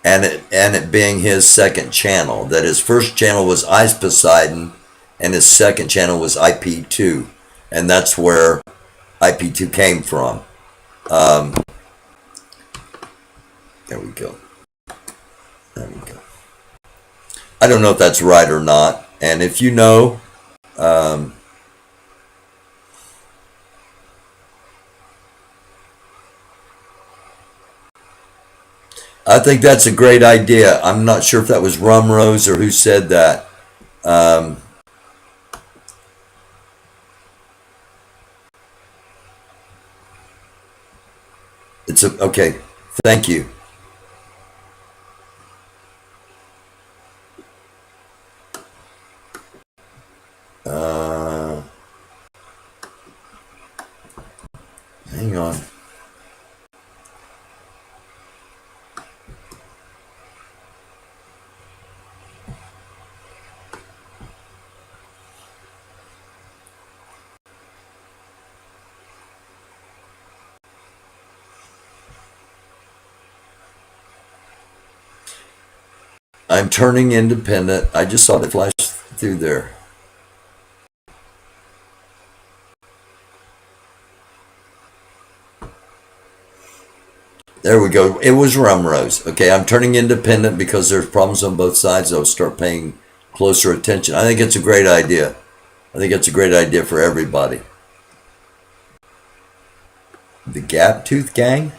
and it being his second channel. That his first channel was Ice Poseidon and his second channel was IP2. And that's where IP2 came from. There we go. There we go. I don't know if that's right or not. And if you know, I think that's a great idea. I'm not sure if that was Rum Rose or who said that. Okay. Thank you. Hang on. I'm turning independent. I just saw it flash through there. There we go. It was Rum Rose. Okay, I'm turning independent because there's problems on both sides. I'll start paying closer attention. I think it's a great idea. I think it's a great idea for everybody. The Gap Tooth Gang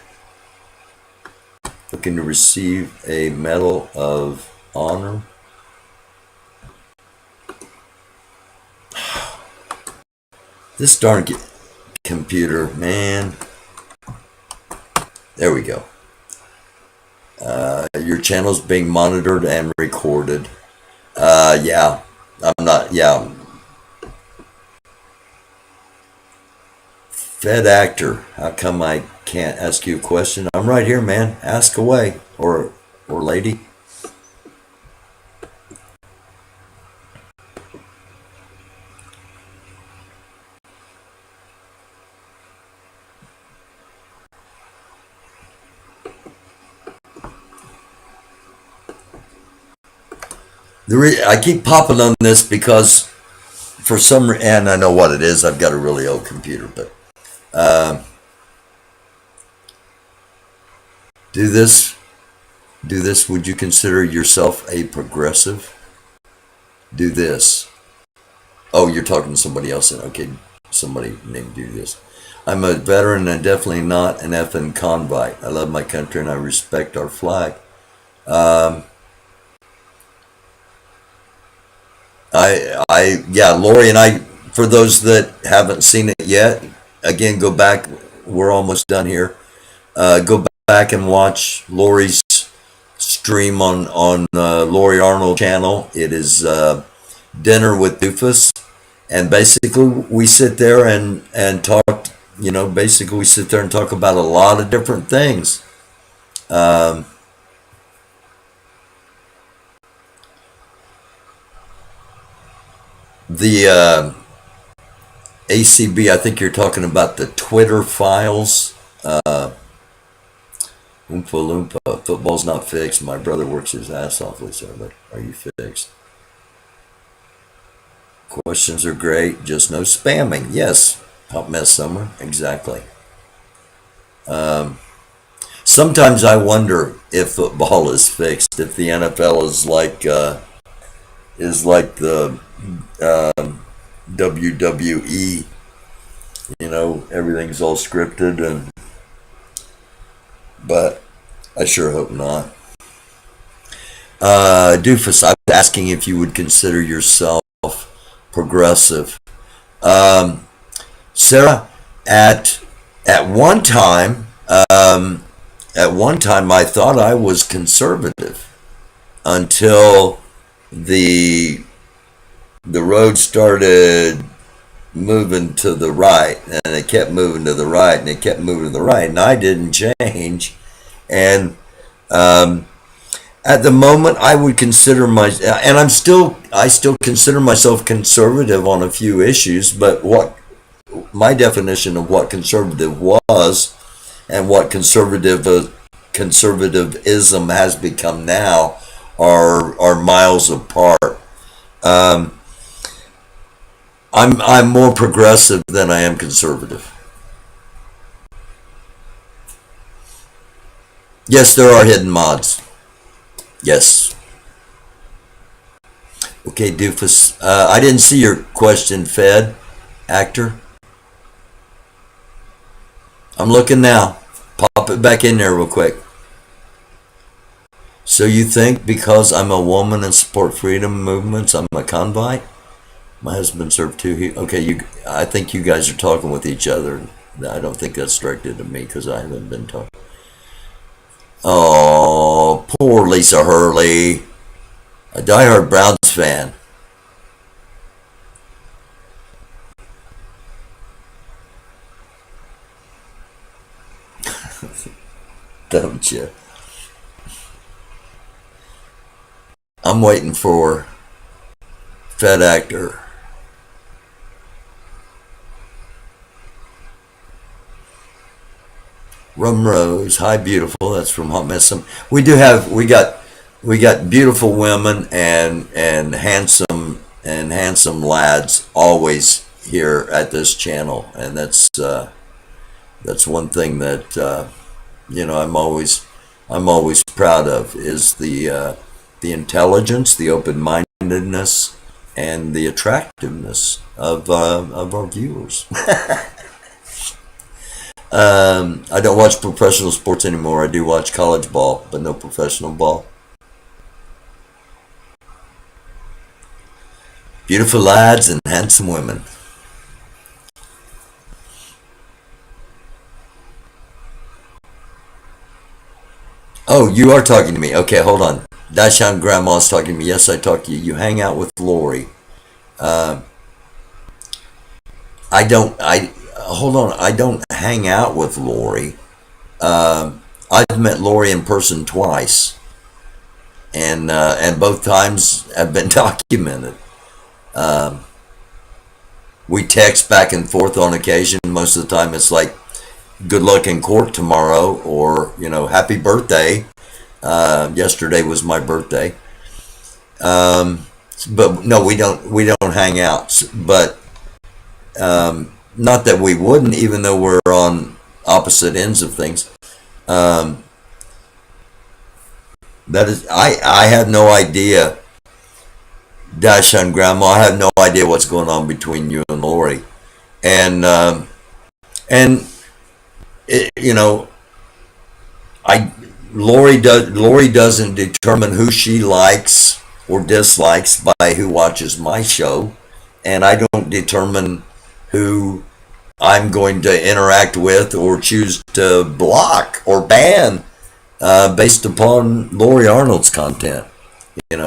looking to receive a Medal of Honor. This darn computer, man. There we go. Your channel's being monitored and recorded. Yeah, I'm not, yeah. Fed actor, how come I can't ask you a question? I'm right here, man. Ask away, or lady. I keep popping on this because for some reason, and I know what it is. I've got a really old computer, but do this. Would you consider yourself a progressive? Do this. Oh, you're talking to somebody else. Okay, somebody named do this. I'm a veteran and definitely not an effing convite. I love my country and I respect our flag. Yeah, Lori and I, for those that haven't seen it yet, again, go back. We're almost done here. Go back and watch Lori's stream on Lori Arnold channel. It is Dinner with Doofus. And basically we sit there and talk, basically we sit there and talk about a lot of different things. The ACB, I think you're talking about the Twitter files. Oompa Loompa, football's not fixed. My brother works his ass off, Lisa, but are you fixed? Questions are great, just no spamming. Yes, Hot Mess Summer, exactly. Sometimes I wonder if football is fixed, if the NFL is like the WWE, everything's all scripted, but I sure hope not. Doofus, I was asking if you would consider yourself progressive. Sarah, at at one time, I thought I was conservative until the road started moving to the right, and it kept moving to the right, and it kept moving to the right, and I didn't change. And at the moment, I would consider and I still consider myself conservative on a few issues, but what my definition of what conservative was and what conservatism has become now are miles apart. I'm more progressive than I am conservative. Yes, there are hidden mods. Yes. Okay, Doofus. I didn't see your question, Fed actor. I'm looking now. Pop it back in there real quick. So you think because I'm a woman and support freedom movements, I'm a convite? My husband served too. Okay, I think you guys are talking with each other. I don't think that's directed to me because I haven't been talking. Oh, poor Lisa Hurley, a diehard Browns fan. Don't you? I'm waiting for Fed actor. Rum Rose, hi beautiful. That's from Hot Mess. We got beautiful women and handsome lads always here at this channel, and that's one thing that I'm always proud of is the intelligence, the open-mindedness, and the attractiveness of our viewers. I don't watch professional sports anymore. I do watch college ball, but no professional ball. Beautiful lads and handsome women. Oh, you are talking to me. Okay, hold on. Dashan Grandma's talking to me. Yes, I talk to you. You hang out with Lori. Hold on. I don't hang out with Lori. I've met Lori in person twice, and both times have been documented. We text back and forth on occasion. Most of the time, it's like, "Good luck in court tomorrow," or "Happy birthday." Yesterday was my birthday. But no, we don't hang out. But not that we wouldn't, even though we're on opposite ends of things. That is, I have no idea, Dashan Grandma. I have no idea what's going on between you and Lori, and Lori doesn't determine who she likes or dislikes by who watches my show, and I don't determine who I'm going to interact with or choose to block or ban based upon Lori Arnold's content.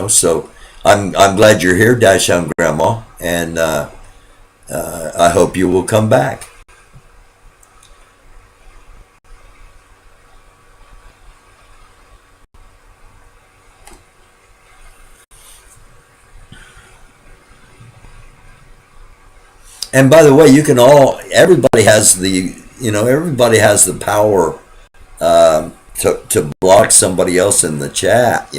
So I'm glad you're here, Dashan Grandma, and I hope you will come back. And by the way, everybody has the power to block somebody else in the chat.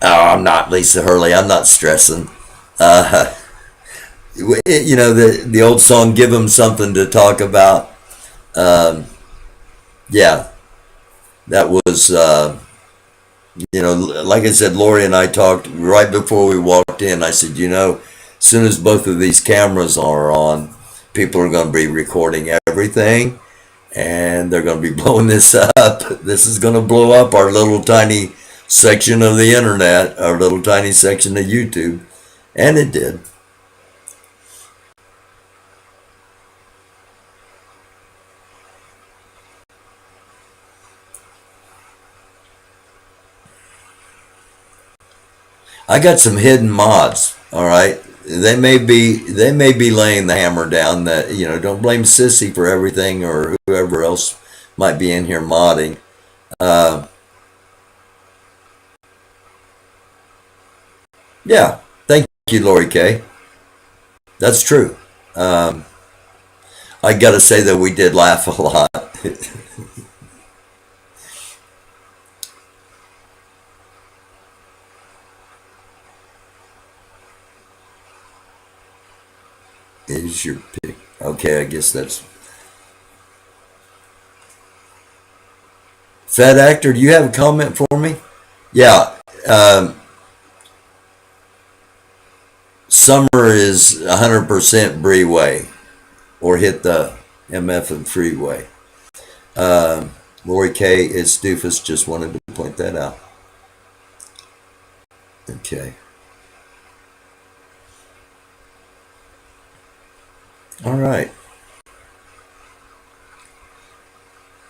Oh, I'm not Lisa Hurley. I'm not stressing. The old song, "Give 'em something to talk about." Yeah, that was, like I said, Lori and I talked right before we walked in. I said, as soon as both of these cameras are on, people are going to be recording everything, and they're going to be blowing this up. This is going to blow up our little tiny section of the internet, our little tiny section of YouTube, and it did. I got some hidden mods, all right? They may be laying the hammer down that, don't blame Sissy for everything or whoever else might be in here modding. Yeah, thank you, Lori K. That's true. I got to say that we did laugh a lot. Is your pick. Okay, I guess that's... Fed Actor, do you have a comment for me? Yeah. Summer is 100% Bree way, or hit the MF and freeway. Lori K, it's Doofus, just wanted to point that out. Okay. All right.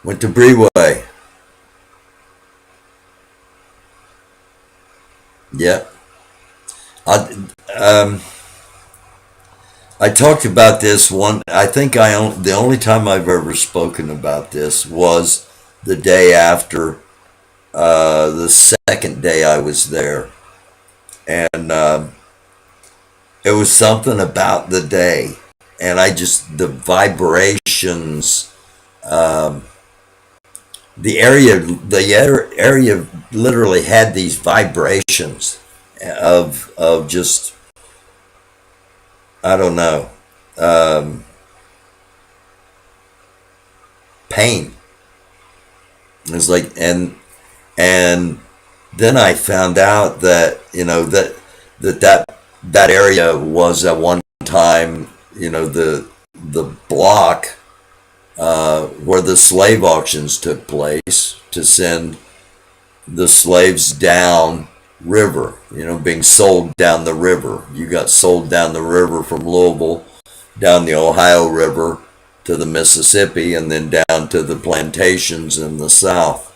Went to Breeway. Yep. I talked about this one. I think the only time I've ever spoken about this was the day after the second day I was there, and it was something about the day, and the vibrations. The area literally had these vibrations of just, I don't know, pain. It was like, and then I found out that that area was at one time, the block where the slave auctions took place to send the slaves down river, being sold down the river. You got sold down the river from Louisville, down the Ohio River to the Mississippi, and then down to the plantations in the South.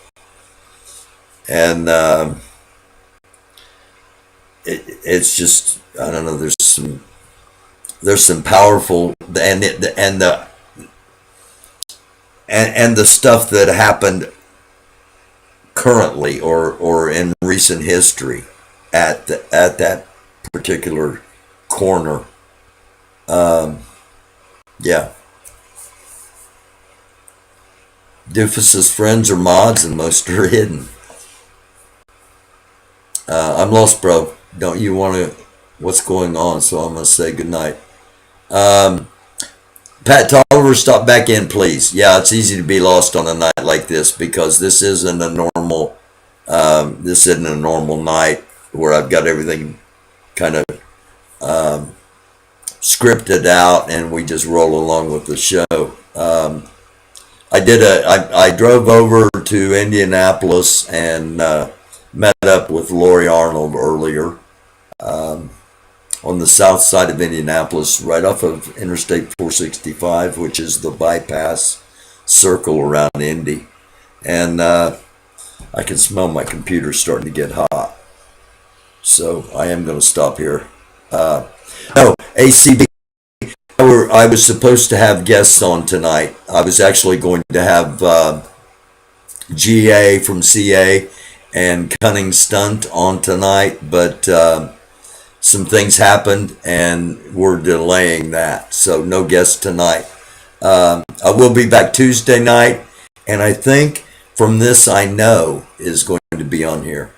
And it's just, I don't know, there's some powerful, and the stuff that happened currently or in recent history at that particular corner. Yeah. Doofus's friends are mods and most are hidden. I'm lost, bro. Don't you want to... What's going on? So I'm going to say goodnight. Pat Tolliver, stop back in, please. Yeah, it's easy to be lost on a night like this because this isn't a normal night where I've got everything kind of scripted out and we just roll along with the show. I drove over to Indianapolis and met up with Lori Arnold earlier. On the south side of Indianapolis, right off of Interstate 465, which is the bypass circle around Indy. And I can smell my computer starting to get hot. So I am going to stop here. ACB, I was supposed to have guests on tonight. I was actually going to have GA from CA and Cunning Stunt on tonight, but... some things happened and we're delaying that, so no guests tonight. I will be back Tuesday night, and I think from this I know is going to be on here.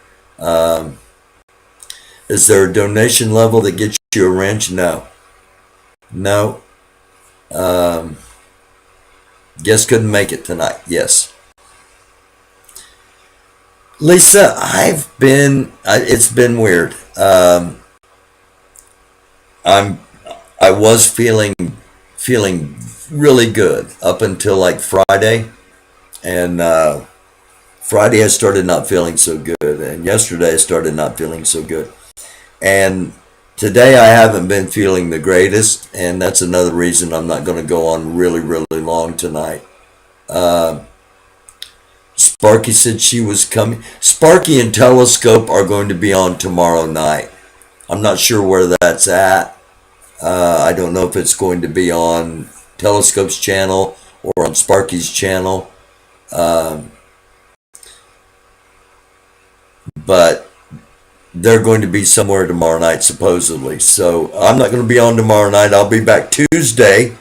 Is there a donation level that gets you a wrench? No. Guests couldn't make it tonight. Yes. Lisa, it's been weird. I'm I was feeling really good up until like Friday, and Friday I started not feeling so good, and yesterday I started not feeling so good, and today I haven't been feeling the greatest, and that's another reason I'm not going to go on really long tonight. Sparky said she was coming. Sparky and Telescope are going to be on tomorrow night. I'm not sure where that's at. I don't know if it's going to be on Telescope's channel or on Sparky's channel. But they're going to be somewhere tomorrow night, supposedly. So I'm not going to be on tomorrow night. I'll be back Tuesday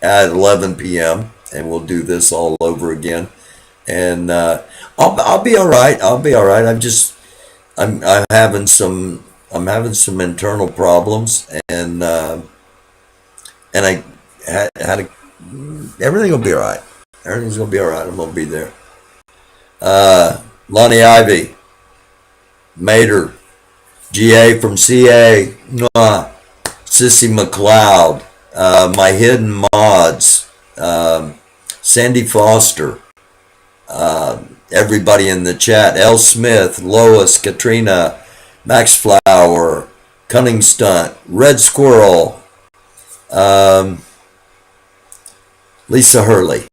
at 11 p.m. and we'll do this all over again. And I'll be all right. I'll be all right. I'm having some internal problems, and I had a, everything will be all right. Everything's gonna be all right. I'm gonna be there. Lonnie Ivy, Mater, GA from CA, mwah, Sissy McLeod, my hidden mods, Sandy Foster, everybody in the chat, L. Smith, Lois, Katrina, Max Flower, Cunning Stunt, Red Squirrel, Lisa Hurley.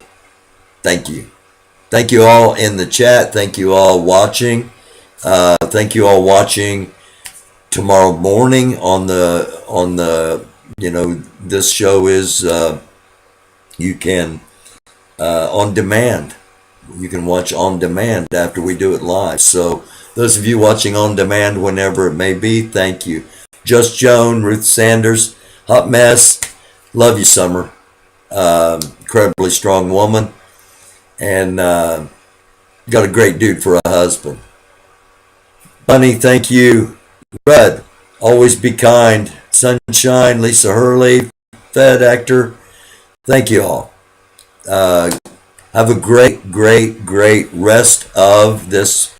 Thank you. Thank you all in the chat. Thank you all watching. Thank you all watching tomorrow morning on the this show is you can on demand. You can watch on demand after we do it live. So those of you watching on demand, whenever it may be, thank you. Just Joan, Ruth Sanders, Hot Mess, love you, Summer. Incredibly strong woman, and got a great dude for a husband. Bunny, thank you. Red, always be kind. Sunshine, Lisa Hurley, Fed Actor, thank you all. Have a great rest of this.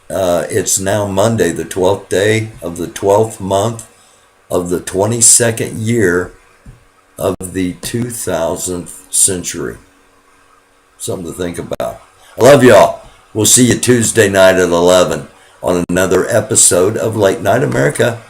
It's now Monday, the 12th day of the 12th month of the 22nd year of the 2000th century. Something to think about. I love y'all. We'll see you Tuesday night at 11 on another episode of Late Night America.